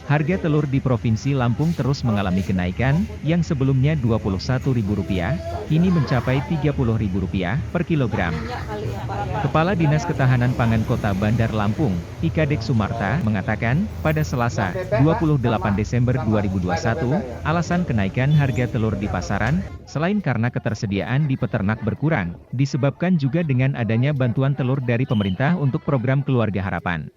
Harga telur di Provinsi Lampung terus mengalami kenaikan, yang sebelumnya Rp21.000, kini mencapai Rp30.000 per kilogram. Kepala Dinas Ketahanan Pangan Kota Bandar Lampung, Ikadek Sumarta, mengatakan, pada Selasa, 28 Desember 2021, alasan kenaikan harga telur di pasaran, selain karena ketersediaan di peternak berkurang, disebabkan juga dengan adanya bantuan telur dari pemerintah untuk program Keluarga Harapan.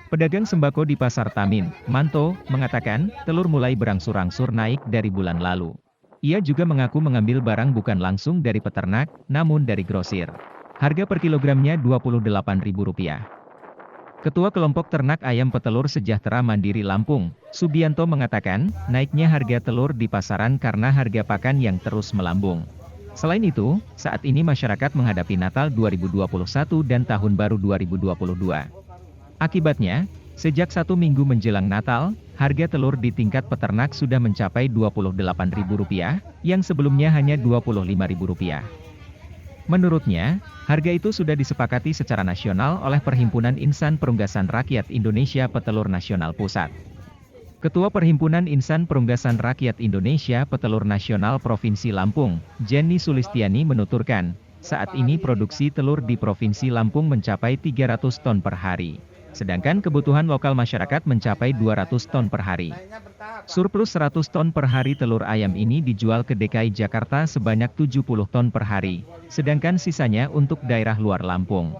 Pedagang sembako di Pasar Tamin, Manto, mengatakan, telur mulai berangsur-angsur naik dari bulan lalu. Ia juga mengaku mengambil barang bukan langsung dari peternak, namun dari grosir. Harga per kilogramnya Rp28.000. Ketua Kelompok Ternak Ayam Petelur Sejahtera Mandiri Lampung, Subianto mengatakan, naiknya harga telur di pasaran karena harga pakan yang terus melambung. Selain itu, saat ini masyarakat menghadapi Natal 2021 dan Tahun Baru 2022. Akibatnya, sejak 1 minggu menjelang Natal, harga telur di tingkat peternak sudah mencapai Rp28.000, yang sebelumnya hanya Rp25.000. Menurutnya, harga itu sudah disepakati secara nasional oleh Perhimpunan Insan Perunggasan Rakyat Indonesia Petelur Nasional Pusat. Ketua Perhimpunan Insan Perunggasan Rakyat Indonesia Petelur Nasional Provinsi Lampung, Jenny Sulistiani menuturkan, saat ini produksi telur di Provinsi Lampung mencapai 300 ton per hari. Sedangkan kebutuhan lokal masyarakat mencapai 200 ton per hari. Surplus 100 ton per hari telur ayam ini dijual ke DKI Jakarta sebanyak 70 ton per hari, sedangkan sisanya untuk daerah luar Lampung.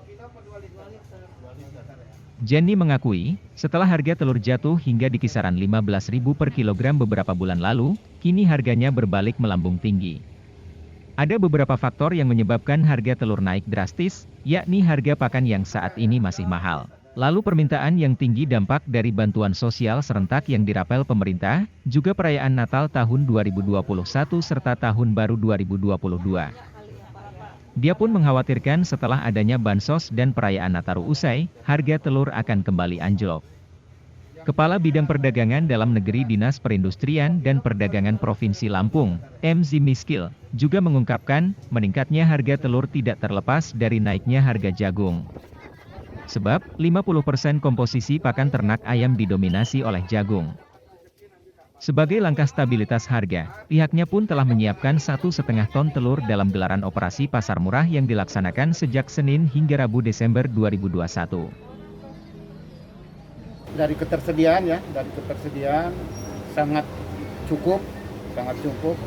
Jenny mengakui, setelah harga telur jatuh hingga di kisaran Rp15.000 per kilogram beberapa bulan lalu, kini harganya berbalik melambung tinggi. Ada beberapa faktor yang menyebabkan harga telur naik drastis, yakni harga pakan yang saat ini masih mahal. Lalu permintaan yang tinggi dampak dari bantuan sosial serentak yang dirapel pemerintah, juga perayaan Natal tahun 2021 serta Tahun Baru 2022. Dia pun mengkhawatirkan setelah adanya bansos dan perayaan Nataru usai, harga telur akan kembali anjlok. Kepala Bidang Perdagangan Dalam Negeri Dinas Perindustrian dan Perdagangan Provinsi Lampung, M. Zimiskil, juga mengungkapkan, meningkatnya harga telur tidak terlepas dari naiknya harga jagung. Sebab, 50% komposisi pakan ternak ayam didominasi oleh jagung. Sebagai langkah stabilitas harga, pihaknya pun telah menyiapkan 1,5 ton telur dalam gelaran operasi pasar murah yang dilaksanakan sejak Senin hingga Rabu Desember 2021. Dari ketersediaan sangat cukup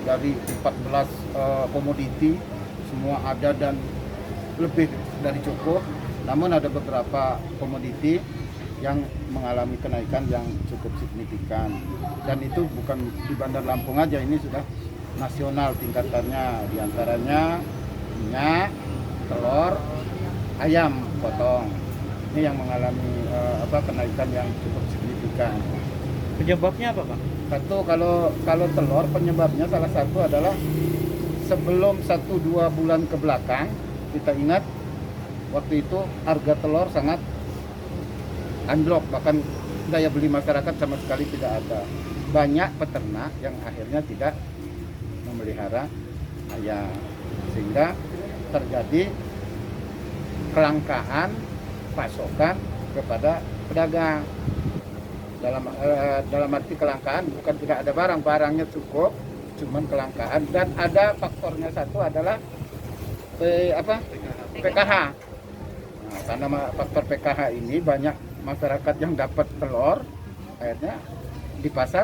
dari 14 komoditi semua ada dan lebih dari cukup. Namun ada beberapa komoditi yang mengalami kenaikan yang cukup signifikan. Dan itu bukan di Bandar Lampung aja, ini sudah nasional tingkatannya. Di antaranya minyak, telur, ayam potong. Ini yang mengalami kenaikan yang cukup signifikan. Penyebabnya apa, Pak? Satu, kalau telur penyebabnya salah satu adalah sebelum 1-2 bulan ke belakang, kita ingat waktu itu harga telur sangat anjlok, bahkan daya beli masyarakat sama sekali tidak ada. Banyak peternak yang akhirnya tidak memelihara ayam, sehingga terjadi kelangkaan pasokan kepada pedagang. Dalam arti kelangkaan bukan tidak ada barangnya cukup, cuman kelangkaan. Dan ada faktornya satu adalah PKH. Nah, karena faktor PKH ini banyak masyarakat yang dapat telur, akhirnya di pasar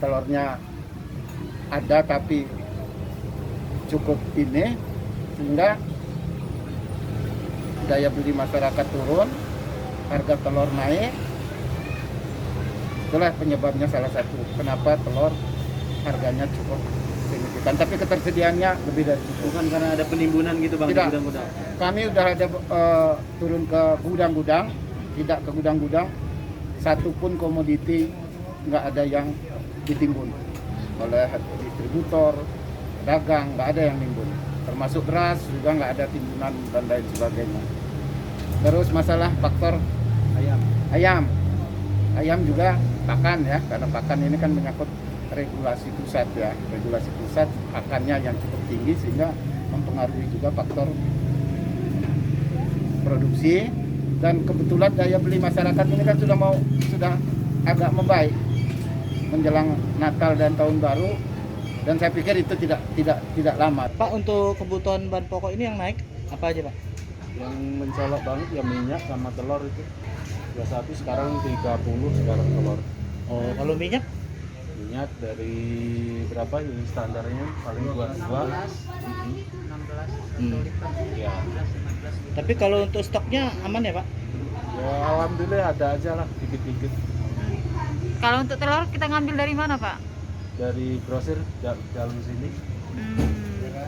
telurnya ada tapi cukup ini, sehingga daya beli masyarakat turun, harga telur naik. Itulah penyebabnya salah satu kenapa telur harganya cukup signifikan, tapi ketersediaannya lebih dari cukup. Bukan karena ada penimbunan gitu, Bang? Tidak. Di gudang-gudang. Kami udah ada turun ke gudang-gudang, tidak ke gudang-gudang, satupun komoditi nggak ada yang ditimbun oleh distributor, pedagang, nggak ada yang nimbun. Termasuk beras juga nggak ada timbunan dan lain sebagainya. Terus masalah faktor ayam juga pakan ya, karena pakan ini kan menyangkut regulasi pusat ya, regulasi pusat pakannya yang cukup tinggi sehingga mempengaruhi juga faktor produksi Dan kebetulan daya beli masyarakat ini kan sudah agak membaik menjelang Natal dan Tahun Baru, dan saya pikir itu tidak lama. Pak, untuk kebutuhan bahan pokok ini yang naik apa aja Pak? Yang mencolok banget ya minyak sama telur itu. 21 sekarang 30 sekarang telur. Oh, kalau minyak? Minyak dari berapa ini standarnya paling 22. Ya. Tapi kalau untuk stoknya aman ya Pak? Ya alhamdulillah ada aja lah dikit-dikit. Kalau untuk telur kita ngambil dari mana, Pak? Dari grosir jalur sini.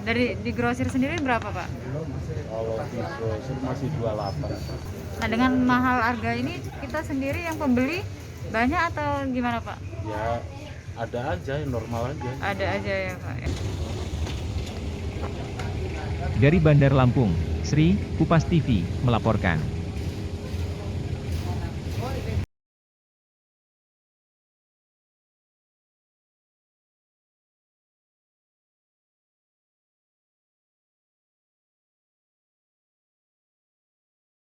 Dari di grosir sendiri berapa, Pak? Kalau di grosir masih 28. Nah, dengan mahal harga ini kita sendiri yang pembeli banyak atau gimana, Pak? Ya ada aja yang normal aja. Ada aja ya, Pak. Dari Bandar Lampung, Sri, Kupas TV, melaporkan.